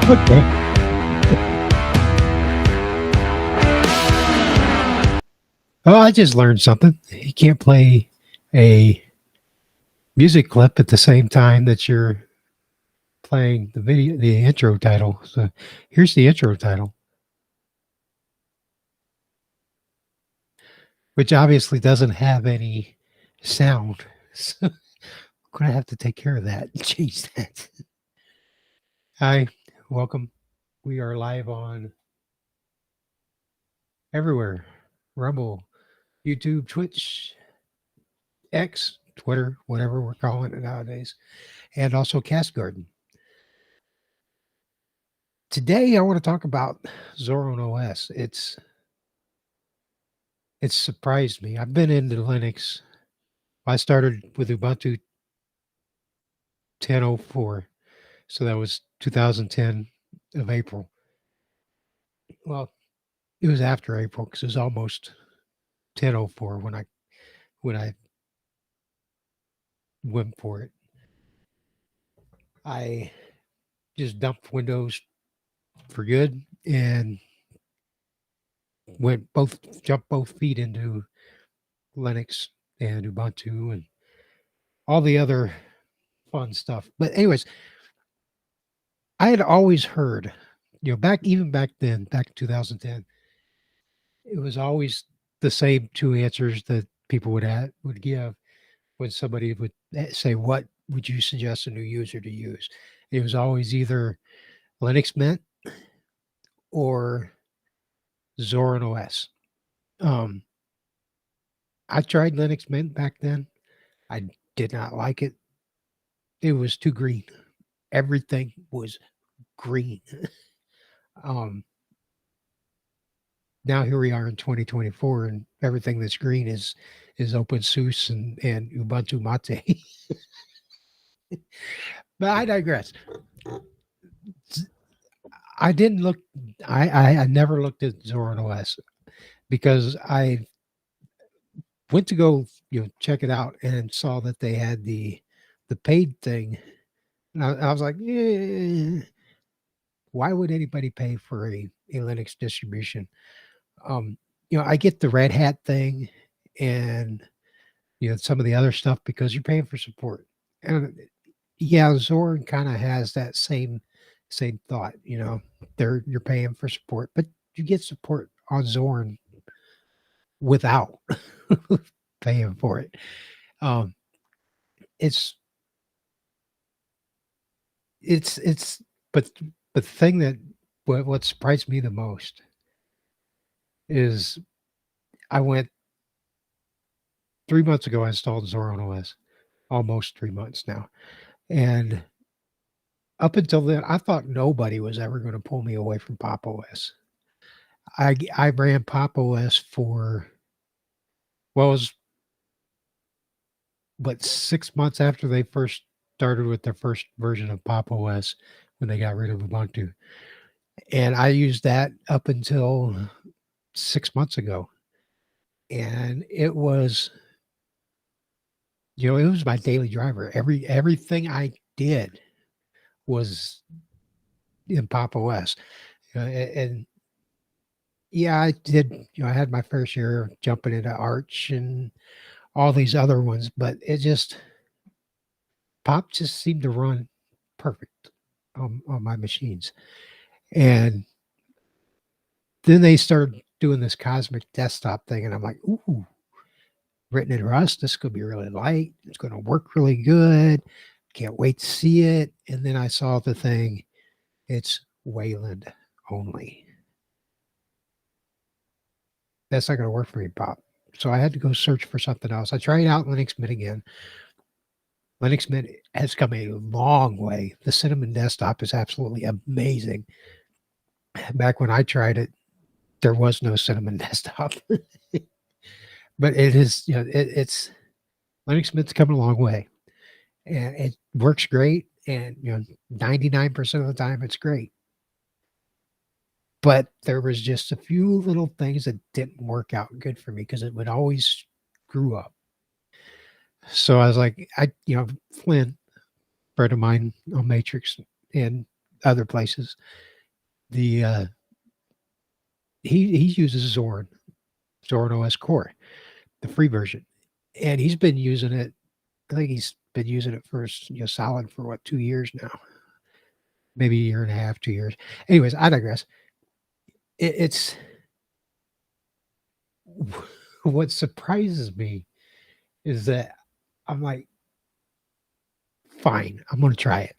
Okay. Oh, I just learned something. You can't play a music clip at the same time that you're playing the intro title. So here's the intro title, which obviously doesn't have any sound. So I'm going to have to take care of that and change that. Hi, welcome. We are live on everywhere: Rumble, YouTube, Twitch, X, Twitter, whatever we're calling it nowadays, and also Cast Garden. Today, I want to talk about ZorinOS. It's surprised me. I've been into Linux. I started with Ubuntu 10.04, so that was 2010 of April. Well, it was after April because it was almost 10.04 when I went for it. I just dumped Windows for good and jumped both feet into Linux and Ubuntu and all the other fun stuff. But anyways, I had always heard, back then, back in 2010, it was always the same two answers that people would give when somebody would say, "What would you suggest a new user to use?" It was always either Linux Mint or ZorinOS. I tried Linux Mint back then. I did not like it. It was too green. Everything was green. Now here we are in 2024, and everything that's green is OpenSUSE and Ubuntu Mate. But I digress. I didn't look. I never looked at ZorinOS because I went to go check it out and saw that they had the paid thing, and I was like, why would anybody pay for a Linux distribution? I get the Red Hat thing and some of the other stuff because you're paying for support. And yeah, Zorin kind of has that same thought, you're paying for support, but you get support on Zorin without paying for it. But the thing that what surprised me the most is I went 3 months ago. I installed ZorinOS, almost 3 months now, and up until then, I thought nobody was ever going to pull me away from Pop OS. I ran Pop OS for, well, it was, 6 months after they first started with their first version of Pop OS when they got rid of Ubuntu. And I used that up until 6 months ago. And it was, it was my daily driver. Everything I did was in Pop OS. And yeah, I did, I had my fair share of jumping into Arch and all these other ones, but Pop just seemed to run perfect on my machines. And then they started doing this Cosmic Desktop thing, and I'm like, ooh, written in Rust, this could be really light. It's going to work really good. Can't wait to see it. And then I saw the thing. It's Wayland only. That's not going to work for me, Pop. So I had to go search for something else. I tried out Linux Mint again. Linux Mint has come a long way. The Cinnamon desktop is absolutely amazing. Back when I tried it, there was no Cinnamon desktop. But it is, it's Linux Mint's come a long way. And it works great. And 99% of the time it's great. But there was just a few little things that didn't work out good for me because it would always screw up. So I was like, Flynn, friend of mine on Matrix, and other places. The he uses ZorinOS Core, the free version, and he's been using it. I think he's been using it for solid for what 2 years now, maybe a year and a half, 2 years. Anyways, I digress. It's what surprises me is that I'm like, fine, I'm gonna try it.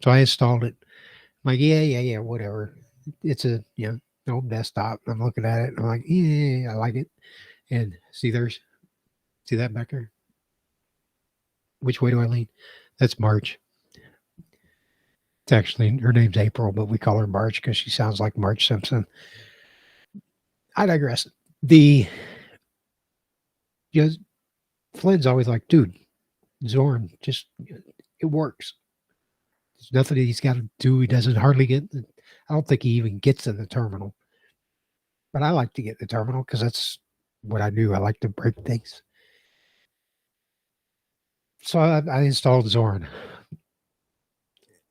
So I installed it. I'm like, yeah, whatever. It's a no desktop. I'm looking at it. And I'm like, yeah, I like it. And see that back there? Which way do I lean? That's March. It's actually her name's April, but we call her March because she sounds like Marge Simpson. I digress. Flynn's always like, dude, Zorin, just it works. There's nothing that he's got to do. He doesn't hardly get. I don't think he even gets in the terminal. But I like to get in the terminal because that's what I do. I like to break things. So I installed Zorin,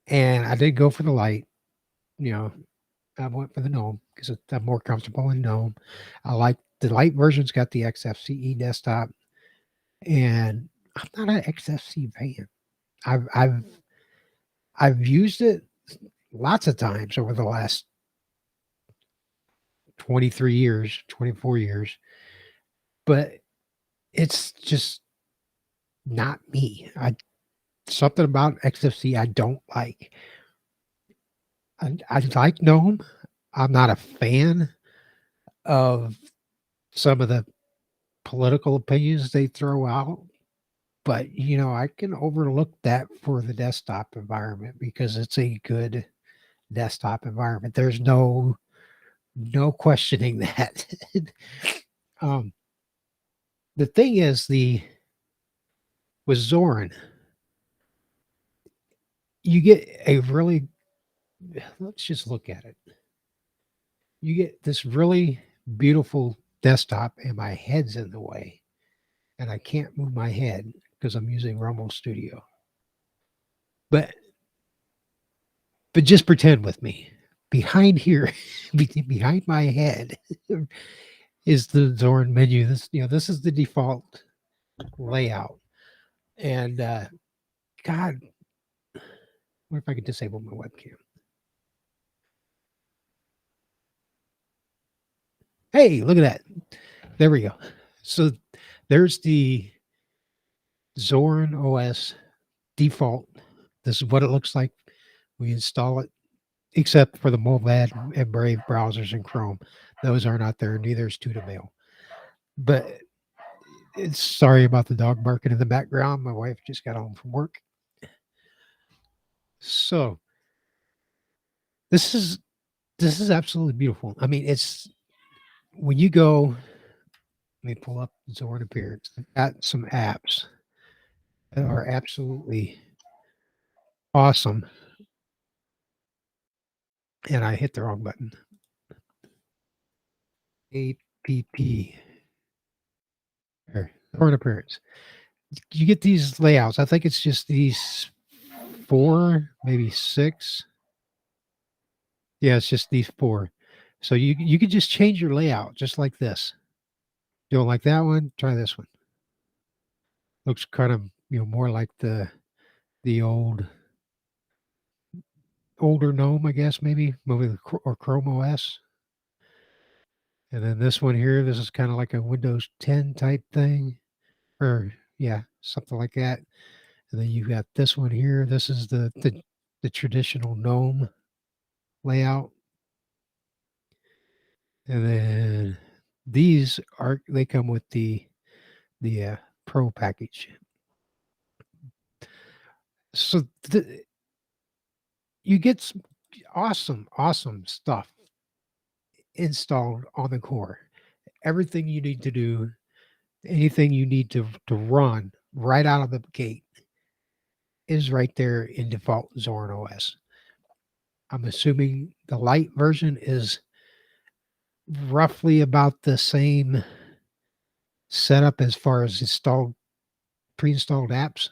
and I did go for the light. I went for the GNOME because I'm more comfortable in GNOME. I like the light version's got the XFCE desktop, and I'm not an XFC fan. I've used it lots of times over the last 23 years, 24 years, but it's just not me. Something about XFC I don't like. I like GNOME. I'm not a fan of some of the political opinions they throw out, but I can overlook that for the desktop environment because it's a good desktop environment. There's no questioning that. The thing is, with Zorin, you get a really, let's just look at it. You get this really beautiful desktop, and my head's in the way, and I can't move my head because I'm using Rumble Studio. But just pretend with me. Behind here, behind my head, is the Zorin menu. This is the default layout. And God, what if I could disable my webcam? Hey, look at that. There we go. So there's the ZorinOS default. This is what it looks like. We install it, except for the Wallpapers and Brave browsers and Chrome. Those are not there. Neither is Mail. But it's sorry about the dog barking in the background. My wife just got home from work. So this is absolutely beautiful. I mean, it's when you go. Let me pull up Zorin Appearance. I've got some apps that are absolutely awesome. And I hit the wrong button. APP. There, Zorin Appearance. You get these layouts. I think it's just these 4, maybe 6. Yeah, it's just these 4. So you could just change your layout just like this. You don't like that one? Try this one. Looks kind of more like the older GNOME, I guess, maybe or Chrome OS. And then this one here, this is kind of like a Windows 10 type thing, or yeah, something like that. And then you've got this one here. This is the traditional GNOME layout. And then these they come with the Pro package. So you get some awesome stuff installed on the core. Everything you need to do, anything you need to run right out of the gate is right there in default ZorinOS. I'm assuming the light version is roughly about the same setup as far as pre-installed apps.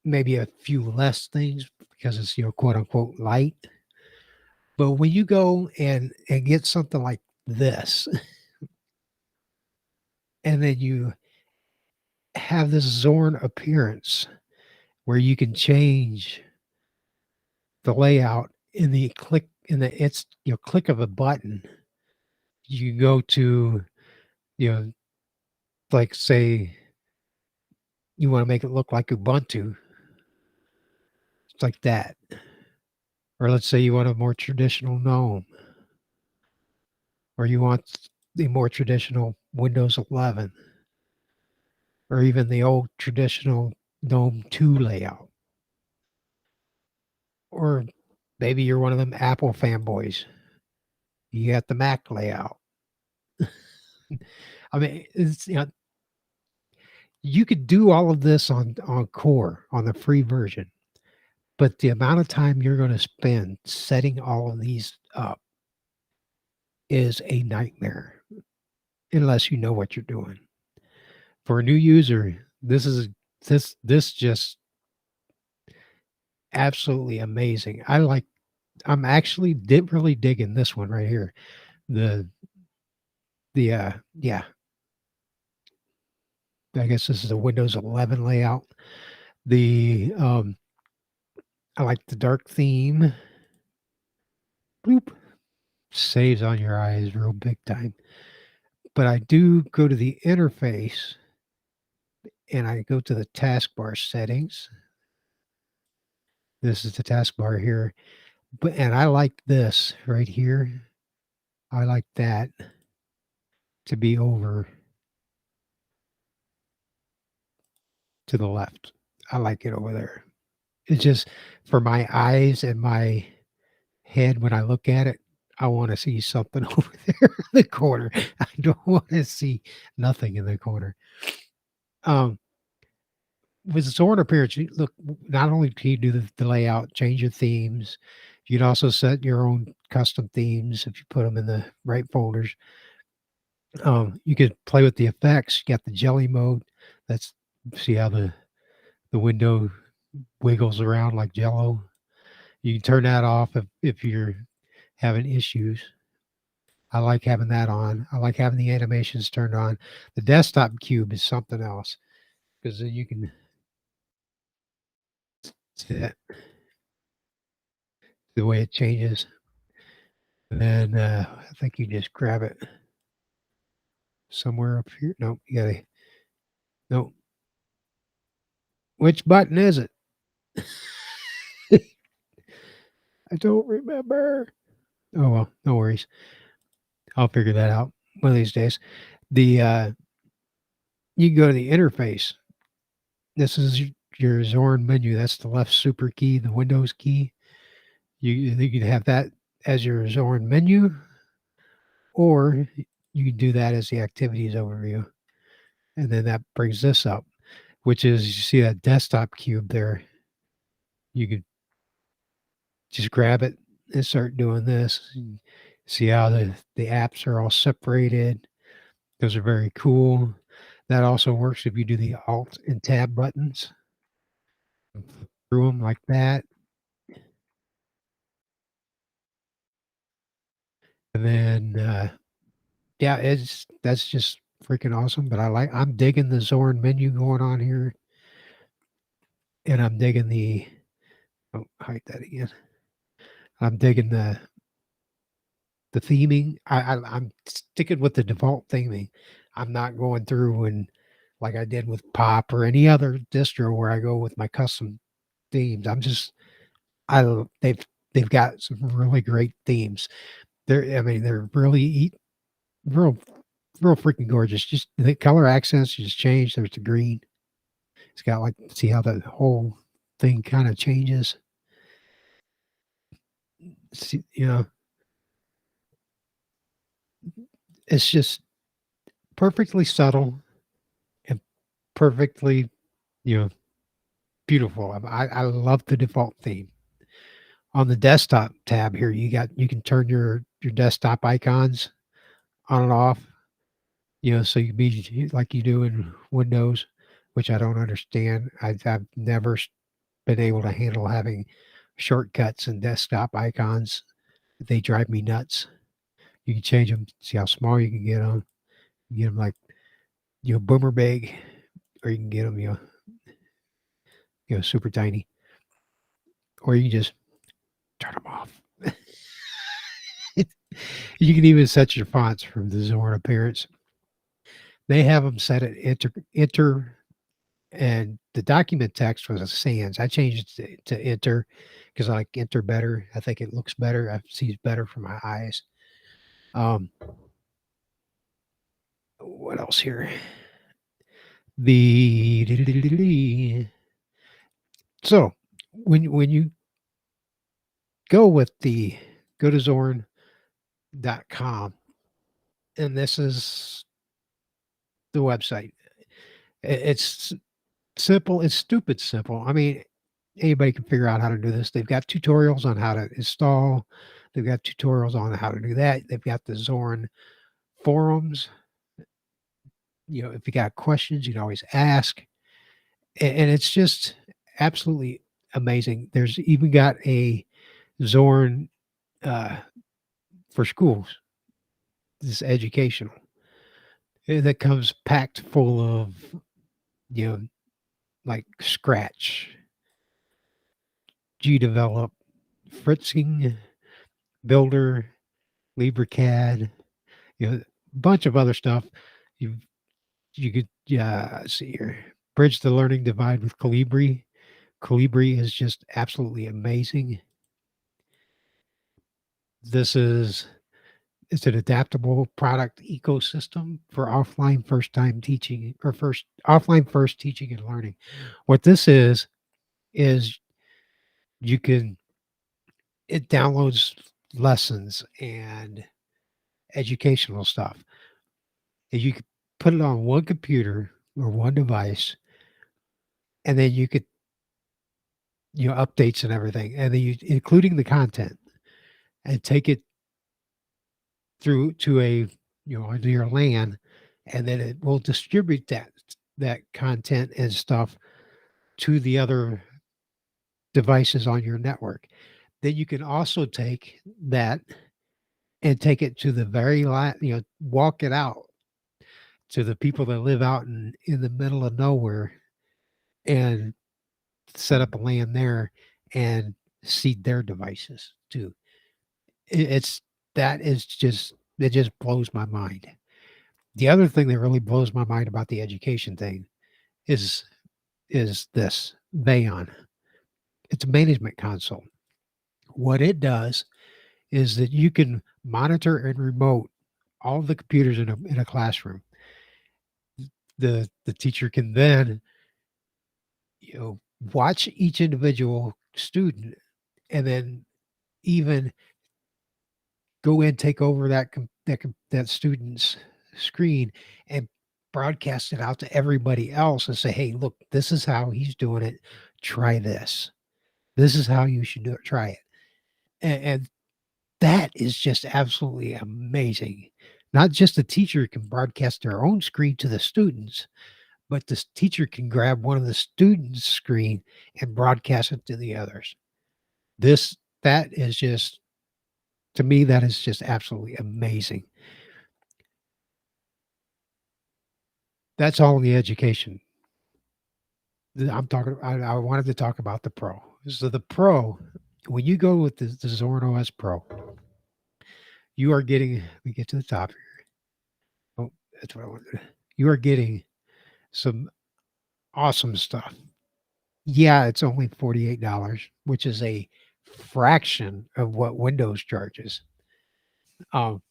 maybe a few less things because it's, quote unquote light. But when you go and get something like this, and then you have this Zorn appearance where you can change the layout in the click in the it's click of a button. You go to, you know, like say you want to make it look like Ubuntu. It's like that. Or let's say you want a more traditional GNOME, or you want the more traditional Windows 11, or even the old traditional GNOME 2 layout. Or maybe you're one of them Apple fanboys. You got the Mac layout. I mean, it's, you could do all of this on Core, on the free version, but the amount of time you're going to spend setting all of these up is a nightmare unless you know what you're doing. For a new user, this just absolutely amazing. I'm actually really digging this one right here. Yeah, I guess this is a Windows 11 layout. I like the dark theme. Bloop. Saves on your eyes real big time. But I do go to the interface and I go to the taskbar settings. This is the taskbar here. And I like this right here. I like that to be over to the left. I like it over there. It's just for my eyes and my head when I look at it, I want to see something over there in the corner. I don't want to see nothing in the corner. With Zorn appearance, look, not only can you do the layout, change your themes, you can also set your own custom themes if you put them in the right folders. You could play with the effects. You got the jelly mode. That's see how the window wiggles around like jello. You can turn that off if you're having issues. I like having that on. I like having the animations turned on. The desktop cube is something else because then you can see that, the way it changes. And then I think you just grab it somewhere up here. Nope, you gotta. Nope. Which button is it? I don't remember. Oh well, no worries. I'll figure that out one of these days. The you can go to the interface. This is your Zorn menu. That's the left super key, the Windows key. You can have that as your Zorn menu, or you can do that as the activities overview. And then that brings this up, which is you see that desktop cube there. You could just grab it and start doing this. See how the apps are all separated. Those are very cool. That also works if you do the Alt and Tab buttons through them like that. And then, yeah, that's just freaking awesome. But I'm digging the Zorn menu going on here, and I'm digging hide that again. I'm digging the theming. I'm sticking with the default theming. I'm not going through and like I did with Pop or any other distro where I go with my custom themes. They've got some really great themes. They're really real freaking gorgeous. Just the color accents just change. There's the green. It's got like see how the whole thing kind of changes. See, it's just perfectly subtle and perfectly, you know, beautiful. I love the default theme. On the desktop tab here, you can turn your desktop icons on and off. So you be like you do in Windows, which I don't understand. I've never been able to handle having shortcuts and desktop icons. They drive me nuts. You can change them, see how small you can get them. You get them like, boomer big, or you can get them, super tiny, or you can just turn them off. You can even set your fonts from the Zorin appearance. They have them set at enter, and the document text was a sans. I changed it to enter because I like enter better. I think it looks better. I see better for my eyes. Um, what else here? So when you go to Zorin.com, and this is the website. It's simple. It's stupid simple. I mean, anybody can figure out how to do this. They've got tutorials on how to install. They've got tutorials on how to do that. They've got the Zorin forums. If you got questions, you can always ask. And it's just absolutely amazing. There's even got a Zorin for schools. This educational that comes packed full of, like Scratch, GDevelop, Fritzing, Builder, LibreCAD, a bunch of other stuff. You could see here. Bridge the learning divide with Calibri. Calibri is just absolutely amazing. It's an adaptable product ecosystem for offline first teaching and learning. What this is it downloads lessons and educational stuff. And you could put it on one computer or one device, and then you could, updates and everything, and then including the content, and take it through to into your LAN, and then it will distribute that content and stuff to the other devices on your network. Then you can also take that and take it to the very walk it out to the people that live out in the middle of nowhere, and set up a LAN there and seed their devices too. It just blows my mind. The other thing that really blows my mind about the education thing is this Vayon. It's a management console. What it does is that you can monitor and remote all of the computers in a classroom. The teacher can then watch each individual student, and then even go in, take over that student's screen, and broadcast it out to everybody else and say, hey, look, this is how he's doing it. Try this. This is how you should do it. Try it. And that is just absolutely amazing. Not just the teacher can broadcast their own screen to the students, but the teacher can grab one of the students' screen and broadcast it to the others. That is just, to me, that is just absolutely amazing. That's all in the education. I wanted to talk about the Pro. So the Pro, when you go with the ZorinOS Pro, you are getting, let me get to the top here. Oh, that's what I wanted. You are getting some awesome stuff. Yeah, it's only $48, which is a fraction of what Windows charges. You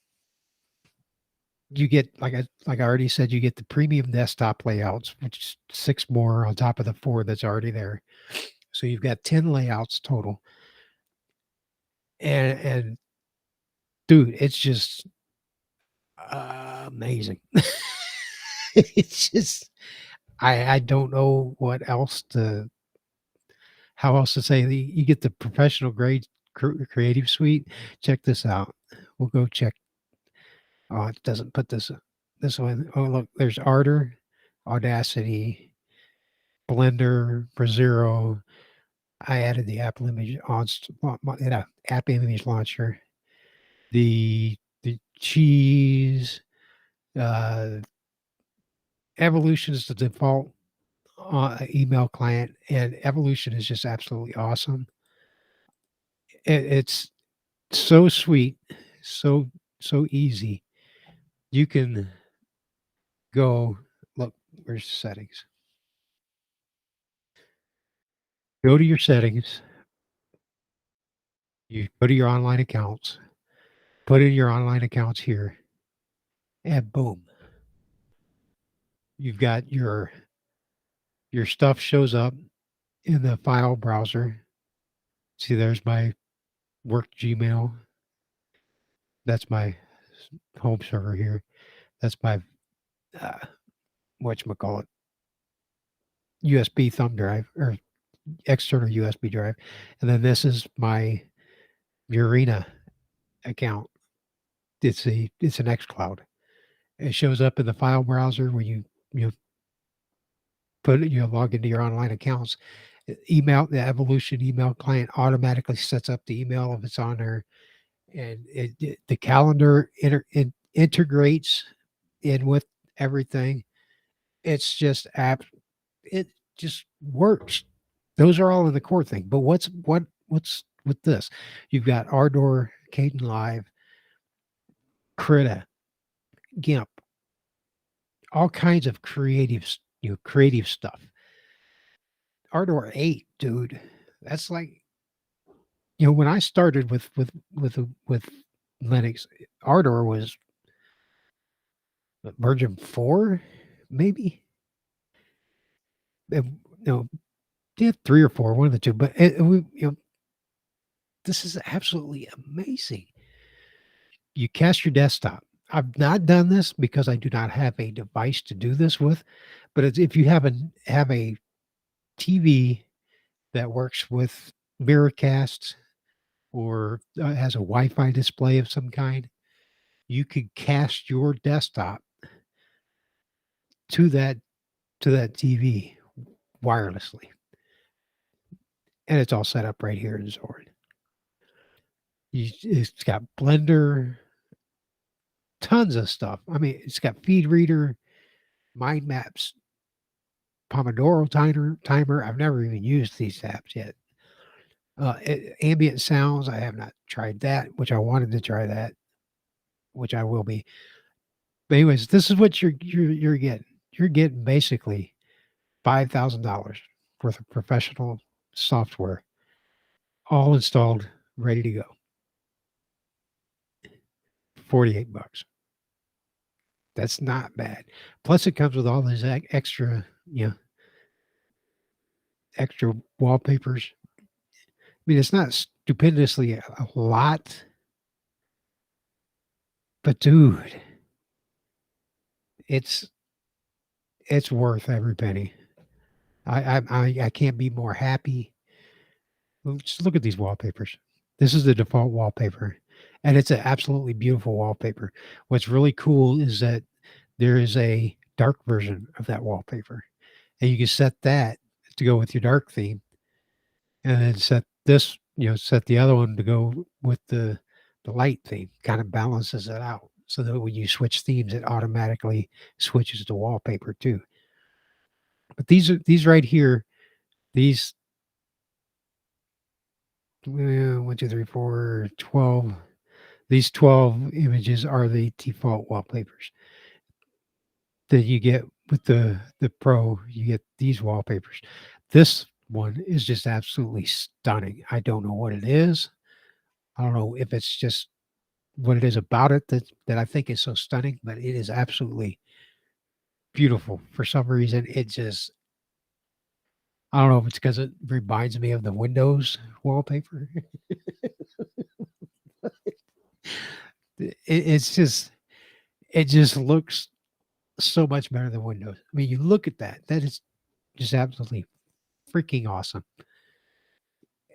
get, like I already said, you get the premium desktop layouts, which is 6 more on top of the 4 that's already there. So you've got 10 layouts total. And dude, it's just amazing. It's just, I don't know how else to say. You get the professional grade creative suite. Check this out. We'll go check. Oh, it doesn't put this one. Oh, look, there's Arter, Audacity, Blender, Brasero, I added the Apple image on app image launcher, the cheese, uh, Evolution is the default email client, and Evolution is just absolutely awesome. It's so sweet, so so easy. You can go look. Where's the settings? Go to your settings. You go to your online accounts. Put in your online accounts here, and boom, you've got your stuff shows up in the file browser. See, there's my work Gmail. That's my home server here. That's my uh, whatchamacallit, USB thumb drive or external USB drive. And then this is my Urena account. It's an xCloud. It shows up in the file browser when you log into your online accounts. Email the Evolution email client automatically sets up the email if it's on there, and the calendar integrates in with everything. It's just it just works. Those are all in the core thing. But what's with this? You've got Ardor, Caden Live, Krita, GIMP, all kinds of creative stuff. Ardor 8, dude. That's like, when I started with Linux, Ardor was version 4, maybe. No, yeah, 3 or 4, one of the two. But this is absolutely amazing. You cast your desktop. I've not done this because I do not have a device to do this with, but if you have a TV that works with Miracast or has a Wi-Fi display of some kind, you could cast your desktop to that TV wirelessly, and it's all set up right here in Zorin. It's got Blender, tons of stuff. I mean, it's got Feed Reader, Mind Maps, Pomodoro timer. I've never even used these apps yet. Ambient sounds. I have not tried that, which I wanted to try that, which I will be. But anyways, this is what you're getting. You're getting basically $5,000 worth of professional software, all installed, ready to go. 48 bucks. That's not bad. Plus, it comes with all these extra, extra wallpapers. I mean, it's not stupendously a lot, but dude, it's worth every penny. I can't be more happy. Just look at these wallpapers. This is the default wallpaper, and it's an absolutely beautiful wallpaper. What's really cool is that there is a dark version of that wallpaper, and you can set that to go with your dark theme, and then set the other one to go with the light theme. Kind of balances it out so that when you switch themes, it automatically switches to wallpaper too. But these right here, these 1, 2, 3, 4, 12. These 12 images are the default wallpapers that you get with the Pro. You get these wallpapers. This one is just absolutely stunning. I don't know what it is. I don't know if it's just what it is about it that I think is so stunning, but it is absolutely beautiful. For some reason, I don't know if it's because it reminds me of the Windows wallpaper. It just looks so much better than Windows. I mean, you look at that. That is just absolutely freaking awesome.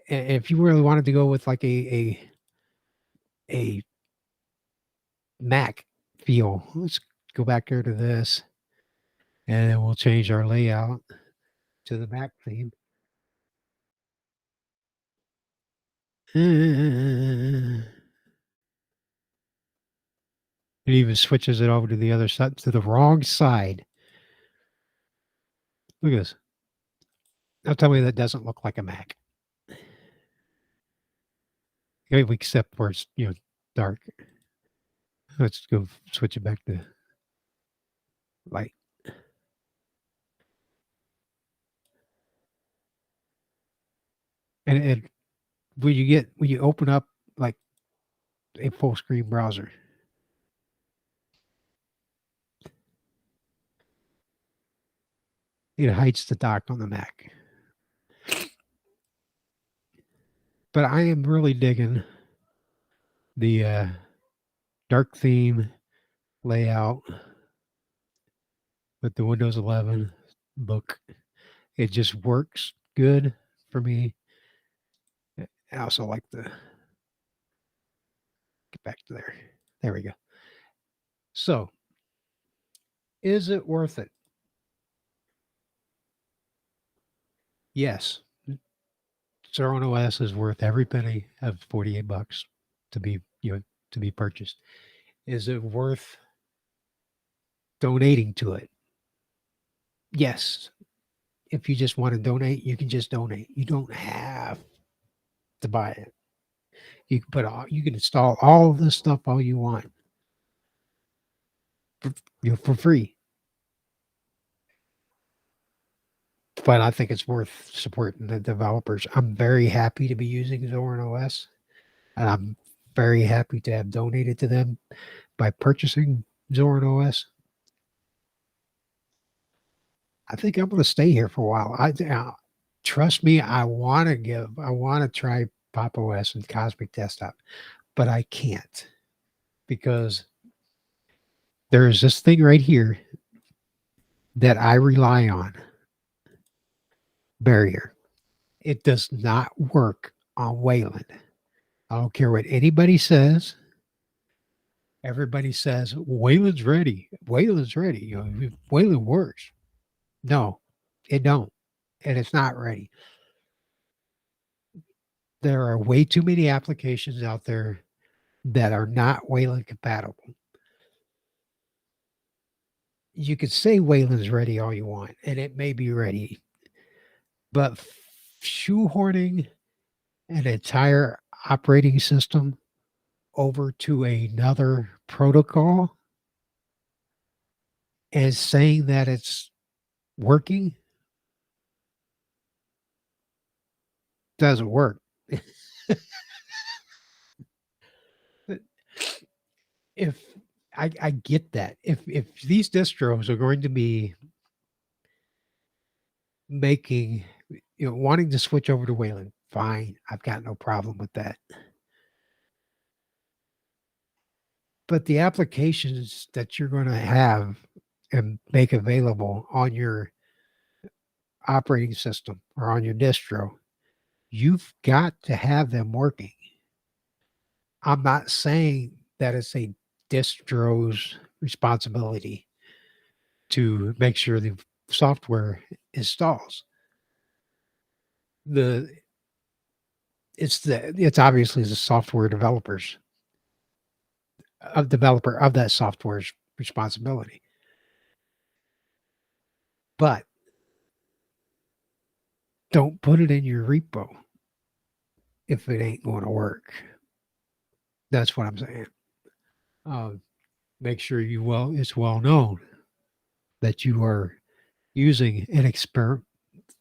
And if you really wanted to go with like a Mac feel, let's go back there to this, and then we'll change our layout to the Mac theme. It even switches it over to the other side, to the wrong side. Look at this. Now tell me that doesn't look like a Mac. Except where it's, dark. Let's go switch it back to light. And when you open up like a full screen browser, it hides the dock on the Mac. But I am really digging the dark theme layout with the Windows 11 look. It just works good for me. I also like the get back to there. There we go. So, is it worth it? Yes. ZorinOS is worth every penny of $48 to be, to be purchased. Is it worth donating to it? Yes. If you just want to donate, you can just donate. You don't have to buy it. You can install all this stuff all you want for free. But I think it's worth supporting the developers. I'm very happy to be using ZorinOS, and I'm very happy to have donated to them by purchasing ZorinOS. I think I'm going to stay here for a while. Trust me, I want to try Pop OS and Cosmic Desktop, but I can't because there is this thing right here that I rely on. Barrier. It does not work on Wayland. I don't care what anybody says. Everybody says Wayland's ready. Wayland's ready. Wayland works. No, it don't, and it's not ready. There are way too many applications out there that are not Wayland compatible. You could say Wayland's ready all you want, and it may be ready, but shoehorning an entire operating system over to another protocol and saying that it's working doesn't work. If I get that, if these distros are going to be making, wanting to switch over to Wayland, fine, I've got no problem with that. But the applications that you're going to have and make available on your operating system or on your distro, you've got to have them working. I'm not saying that it's a distro's responsibility to make sure the software installs. It's obviously the software developer of that software's responsibility. But don't put it in your repo if it ain't going to work. That's what I'm saying. Make sure it's well known that you are using an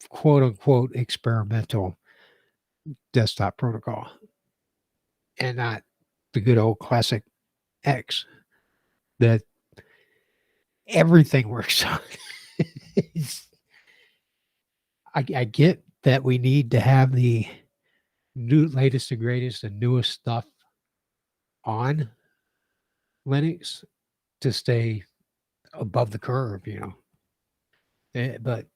quote unquote experimental desktop protocol and not the good old classic X that everything works on. I get that we need to have the latest and greatest and newest stuff on Linux to stay above the curve, but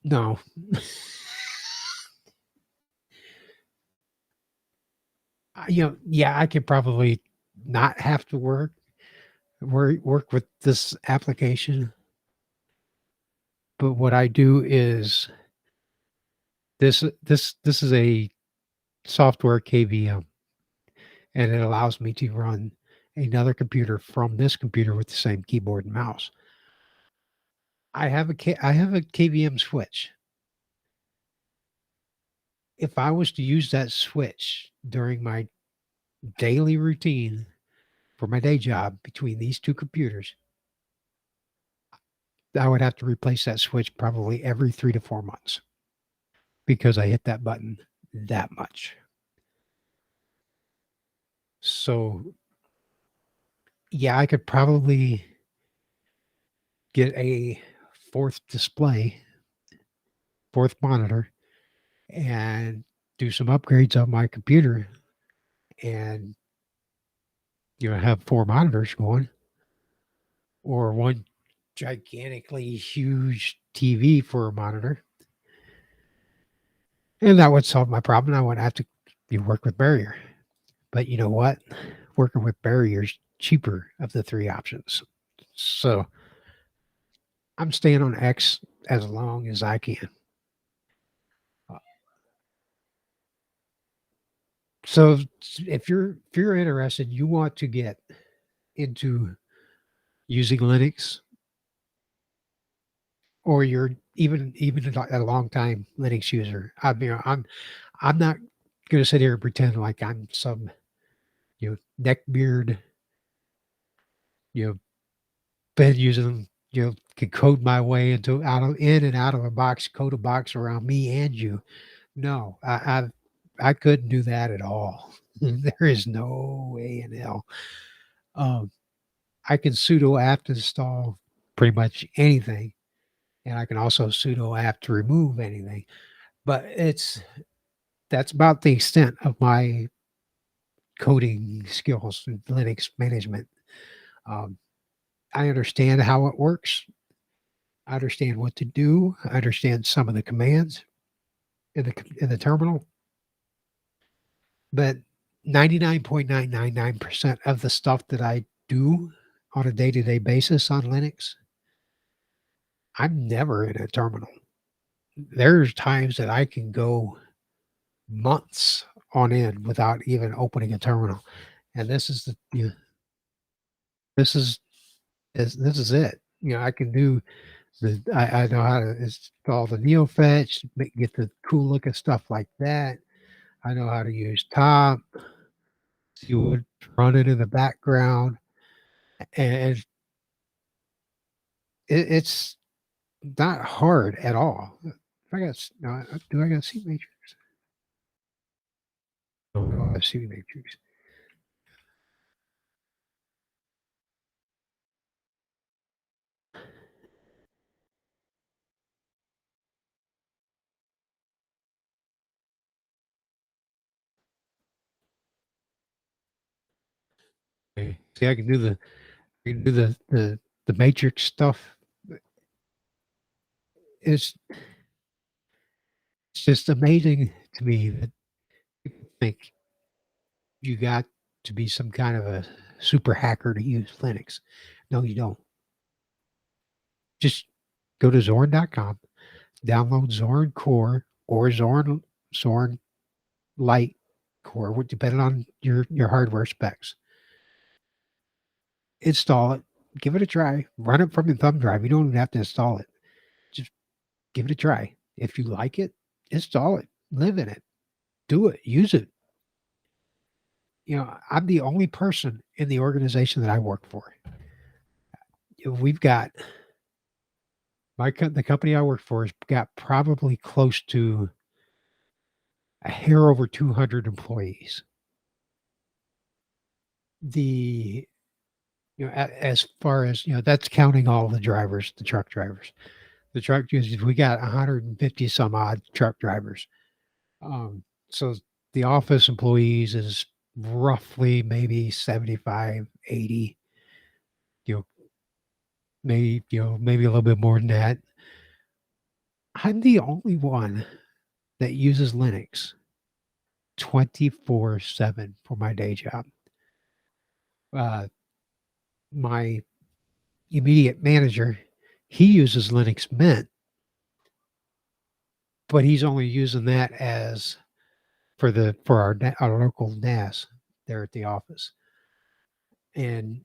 no. Yeah, I could probably not have to work with this application. But what I do is This is a software KVM, and it allows me to run another computer from this computer with the same keyboard and mouse. I have a KVM switch. If I was to use that switch during my daily routine for my day job between these two computers, I would have to replace that switch probably every 3 to 4 months because I hit that button that much. So, yeah, I could probably get a 4th display, 4th monitor, and do some upgrades on my computer and, have 4 monitors going or one gigantically huge TV for a monitor. And that would solve my problem. I wouldn't have to work with Barrier. But you know what? Working with Barrier's cheaper of the 3 options. So I'm staying on X as long as I can. So if you're interested, you want to get into using Linux, or you're even a long time Linux user. I mean, I'm not going to sit here and pretend like I'm some neckbeard, you know, been using can code my way into in and out of a box, code a box around me and you. No, I couldn't do that at all. There is no way in hell. Um, I can sudo apt install pretty much anything, and I can also sudo apt remove anything. But that's about the extent of my coding skills in Linux management. Um, I understand how it works. I understand what to do. I understand some of the commands in the terminal, but 99.999% of the stuff that I do on a day-to-day basis on Linux, I'm never in a terminal. There's times that I can go months on end without even opening a terminal, and this is this this is it. I can do I know how to install the NeoFetch, get the cool looking stuff like that. I know how to use Top. You would run it in the background, and it's not hard at all. If I got no, do I got C matrix? No, I don't have C matrix. Okay. See, I can do the matrix stuff. It's it's just amazing to me that people think you got to be some kind of a super hacker to use Linux. No, you don't. Just go to Zorin.com, download Zorin Core or Zorin Lite Core, depending on your hardware specs. Install it, give it a try, run it from your thumb drive. You don't even have to install it. Just give it a try. If you like it, install it, live in it, do it, use it. I'm the only person in the organization that I work for. We've got the company I work for has got probably close to a hair over 200 employees. The as far as that's counting all the drivers, the truck drivers. The truck users, we got 150 some odd truck drivers. So the office employees is roughly maybe 75, 80, you know, maybe a little bit more than that. I'm the only one that uses Linux 24/7 for my day job. Uh, my immediate manager, he uses Linux Mint but he's only using that as for our local NAS there at the office, and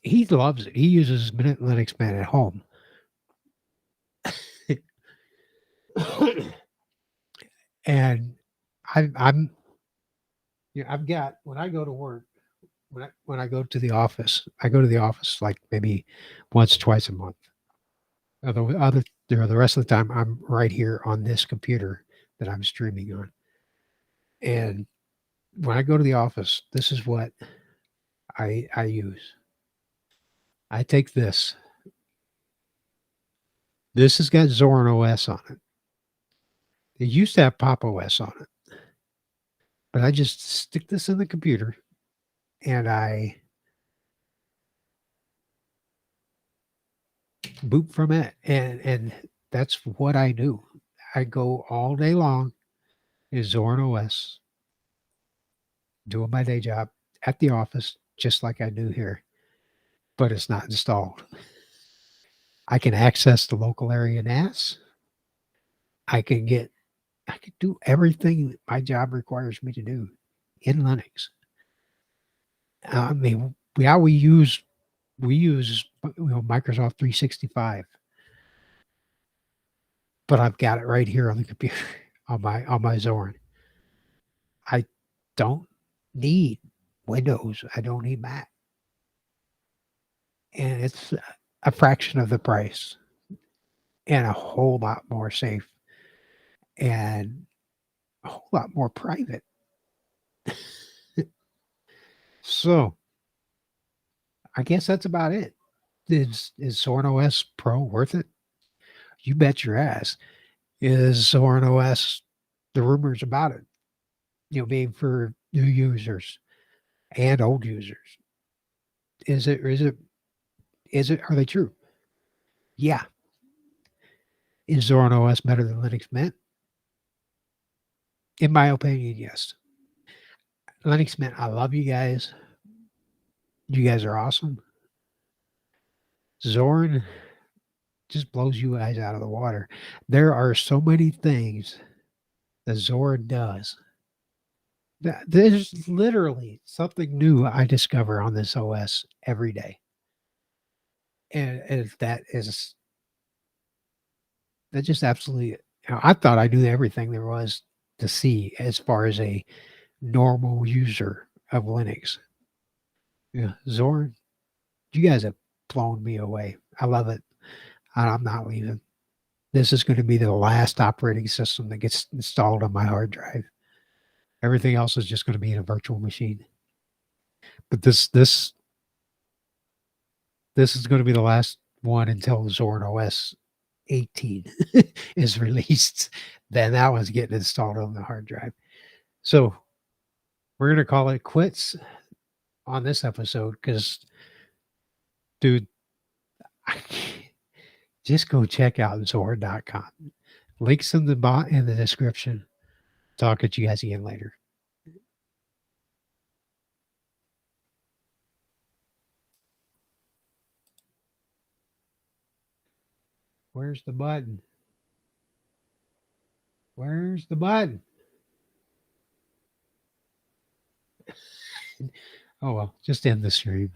he loves it. He uses Linux Mint at home. And I'm I've got when I go to work, when I go to the office, I go to the office like maybe once, twice a month. The rest of the time, I'm right here on this computer that I'm streaming on. And when I go to the office, this is what I use. I take this. This has got ZorinOS on it. It used to have Pop! OS on it, but I just stick this in the computer and I boot from it, and that's what I do. I go all day long is ZorinOS, doing my day job at the office, just like I do here, but it's not installed. I can access the local area NAS. I can do everything that my job requires me to do in Linux. I mean, we use Microsoft 365, but I've got it right here on the computer on my Zorin. I don't need Windows. I don't need Mac, and it's a fraction of the price and a whole lot more safe and a whole lot more private. So I guess that's about it. Is ZorinOS Pro worth it? You bet your ass. Is ZorinOS, the rumors about it, being for new users and old users, are they true? Yeah. Is ZorinOS better than Linux Mint? In my opinion, yes. Linux Mint, I love you guys. You guys are awesome. Zorin just blows you guys out of the water. There are so many things that Zorin does. There's literally something new I discover on this OS every day. And that just absolutely, I thought I knew everything there was to see as far as a normal user of Linux. Yeah, Zorin, you guys have blown me away. I love it. I'm not leaving. This is going to be the last operating system that gets installed on my hard drive. Everything else is just going to be in a virtual machine. But this is going to be the last one until ZorinOS 18 is released. Then that one's getting installed on the hard drive. So we're going to call it quits on this episode because, dude, just go check out Zorin.com. Links in the description. Talk at you guys again later. Where's the button? Where's the button? Oh, well, just end the stream.